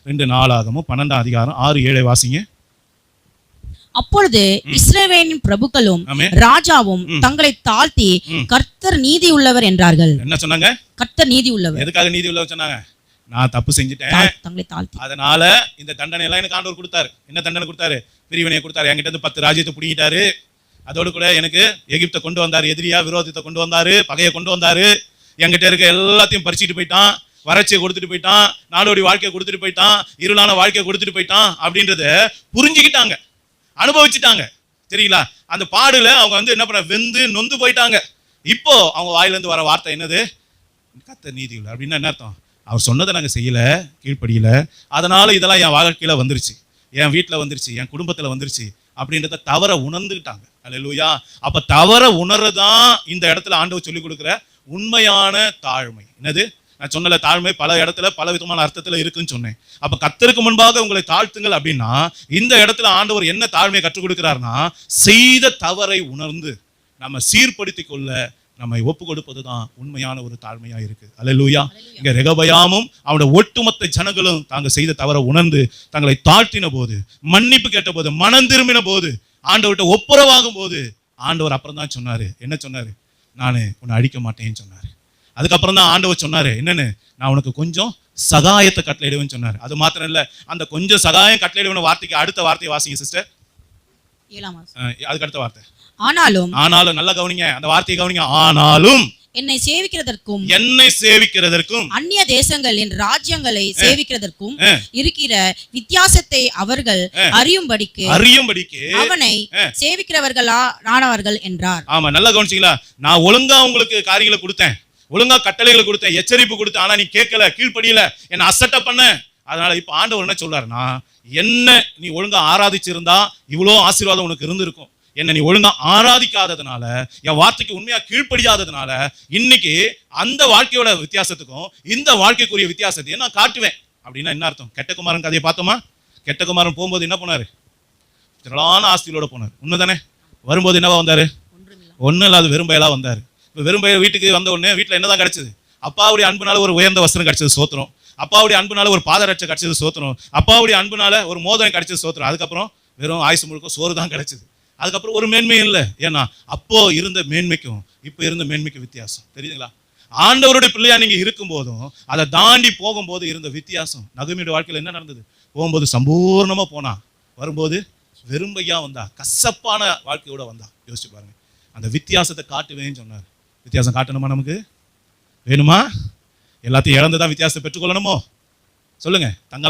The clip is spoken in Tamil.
2 நாளாகமும் 12ஆம் அதிகாரம் 6-7 வாசிங்க. அப்பொழுது இஸ்ரவேலின் பிரபுக்களும் ஆமென். ராஜாவும் தங்களை தாழ்த்தி கர்த்தர் நீதி உள்ளவர் என்றார்கள். என்ன சொன்னாங்க? கர்த்தர் நீதி உள்ளவர். எதுக்காக நீதி உள்ளவர் சொன்னாங்க? நான் தப்பு செஞ்சுட்டேன், தங்களை தாழ்த்தி, அதனால இந்த தண்டனை எல்லாம் எனக்கு ஆண்டவர் கொடுத்தாரு. என்ன தண்டனை கொடுத்தாரு? பிரிவினையை கொடுத்தாரு. என்கிட்ட இருந்து 10 ராஜ்யத்தை பிடிங்கிட்டாரு. அதோடு கூட எனக்கு எகிப்தை கொண்டு வந்தாரு, எதிரியா விரோதத்தை கொண்டு வந்தாரு, பகையை கொண்டு வந்தாரு. என்கிட்ட இருக்க எல்லாத்தையும் பறிச்சுட்டு போயிட்டான், வறட்சியை கொடுத்துட்டு போயிட்டான், நாடோடி வாழ்க்கையை கொடுத்துட்டு போயிட்டான், இருளான வாழ்க்கையை கொடுத்துட்டு போயிட்டான் அப்படின்றத புரிஞ்சுக்கிட்டாங்க, அனுபவிச்சுட்டாங்க. சரிங்களா? அந்த பாடுல அவங்க என்ன பண்ண, வெந்து நொந்து போயிட்டாங்க. இப்போ அவங்க வாயிலிருந்து வர வார்த்தை என்னது? கர்த்தர் நீதி உள்ள. அப்படின்னா என்ன அர்த்தம்? அவர் சொன்னதை நாங்கள் செய்யல, கீழ்ப்படியில, அதனால இதெல்லாம் என் வாழ்க்கையில வந்துருச்சு, என் வீட்டில் வந்துருச்சு, என் குடும்பத்தில் வந்துருச்சு அப்படின்றத தவற உணர்ந்துக்கிட்டாங்க. அல்லேலூயா. அப்ப தவற உணர்றதான் இந்த இடத்துல ஆண்டவர் சொல்லி கொடுக்குற உண்மையான தாழ்மை. என்னது? நான் சொன்னல, தாழ்மை பல இடத்துல பல விதமான அர்த்தத்துல இருக்குன்னு சொன்னேன். அப்ப கர்த்தருக்கு முன்பாக உங்களை தாழ்த்துங்கள் அப்படின்னா இந்த இடத்துல ஆண்டவர் என்ன தாழ்மையை கற்றுக் கொடுக்கிறார்னா, செய்த தவறை உணர்ந்து நம்ம சீர்படுத்திக் கொள்ள நம்மை ஒப்பு கொடுப்பதுதான் உண்மையான ஒரு தாழ்மையா இருக்கு. அல்லேலூயா. இங்க ரெகொபெயாமும் அவனுடைய ஒட்டுமொத்த ஜனங்களும் தாங்க செய்த தவறை உணர்ந்து தங்களை தாழ்த்தின போது, மன்னிப்பு கேட்ட போது, மனம் திரும்பின போது, ஆண்டவர்கிட்ட ஒப்புரவாகும் போது ஆண்டவர் அப்புறம் தான் சொன்னாரு. என்ன சொன்னாரு? நான் உன்னை அழிக்க மாட்டேன்னு சொன்னாரு. அதுக்கப்புறம் தான் ஆண்டவர் சொன்னாரு என்னன்னு, நான் உனக்கு கொஞ்சம் சகாயத்தை கட்டளையிடுவேன்னு சொன்னாரு. அது மாத்திரம் இல்ல, அந்த கொஞ்சம் சகாயம் கட்டளையிடுவேன் வார்த்தைக்கு அடுத்த வார்த்தையை வாசிங்க சிஸ்டர். 7ஆம் வசனம். அதுக்கு அடுத்த வார்த்தை ஆனாலும், ஆனாலும் நல்லா கவனிங்க, அந்த வார்த்தையை கவனிங்க. ஆனாலும் என்னை சேவிக்கிறதற்கும் அந்நிய தேசங்களின் ராஜ்யங்களை சேவிக்கிறதற்கும் இருக்கிற வித்தியாசத்தை அவர்கள் அறியும்படிக்கு அவனை சேவிக்கிறவர்களானவர்கள் என்றார். ஆமா, நல்லா கவனிச்சீங்களா? நான் ஒழுங்கா உங்களுக்கு காரியங்களை கொடுத்தேன், ஒழுங்கா கட்டளைகளை கொடுத்தேன், எச்சரிப்பு கொடுத்தேன், ஆனா நீ கேட்கல, கீழ்ப்படியில, என்ன அசட்டை பண்ண. அதனால இப்ப ஆண்டவர் என்ன சொல்றாருன்னா, என்ன நீ ஒழுங்கா ஆராதிச்சிருந்தா இவ்வளோ ஆசீர்வாதம் உனக்கு இருந்திருக்கும். என்ன நீ ஒழுங்கா ஆராதிக்காததுனால, என் வார்த்தைக்கு உண்மையா கீழ்ப்படியாததுனால, இன்னைக்கு அந்த வாழ்க்கையோட வித்தியாசத்துக்கும் இந்த வாழ்க்கைக்குரிய வித்தியாசத்தையும் நான் காட்டுவேன். அப்படின்னா என்ன அர்த்தம்? கெட்ட குமாரன் கதையை பார்த்தோமா? கெட்ட குமாரன் போகும்போது என்ன பண்ணாரு? திரளான ஆஸ்தியோட போனார். உண்மைதானே? வரும்போது என்னவா வந்தாரு? ஒன்றும் இல்லாத வெறும் பயலா வந்தாரு. இப்போ வெறும் பய வீட்டுக்கு வந்த உடனே வீட்டில் என்னதான் கிடைச்சது? அப்பாவுடைய அன்புனால ஒரு உயர்ந்த வஸ்திரம் கிடைச்சது, சோத்திரம். அப்பாவுடைய அன்புனால ஒரு பாதரட்சை கிடைச்சது, சோத்திரம். அப்பாவுடைய அன்புனால ஒரு மோதிரம் கிடைச்சது, சோத்திரம். அதுக்கப்புறம் வெறும் ஆயுசு முழுக்க சோறு தான் கிடைச்சது. அதுக்கப்புறம் ஒரு மேன்மையும் இல்லை. ஏன்னா அப்போ இருந்த மேன்மைக்கும் இப்போ இருந்த மேன்மைக்கும் வித்தியாசம் தெரியுதுங்களா? ஆண்டவருடைய பிள்ளையா நீங்க இருக்கும் போதும் அதை தாண்டி போகும்போது இருந்த வித்தியாசம். நகமியோட வாழ்க்கையில் என்ன நடந்தது? போகும்போது சம்பூர்ணமா போனா, வரும்போது வெறும்பையா வந்தா, கசப்பான வாழ்க்கையோட வந்தா. யோசிச்சு பாருங்க. அந்த வித்தியாசத்தை காட்டுவேன்னு சொன்னார். வித்தியாசம் காட்டணுமா? நமக்கு வேணுமா? எல்லாத்தையும் இழந்துதான் வித்தியாசத்தை பெற்றுக்கொள்ளணுமோ? சொல்லுங்க. தங்கலாம்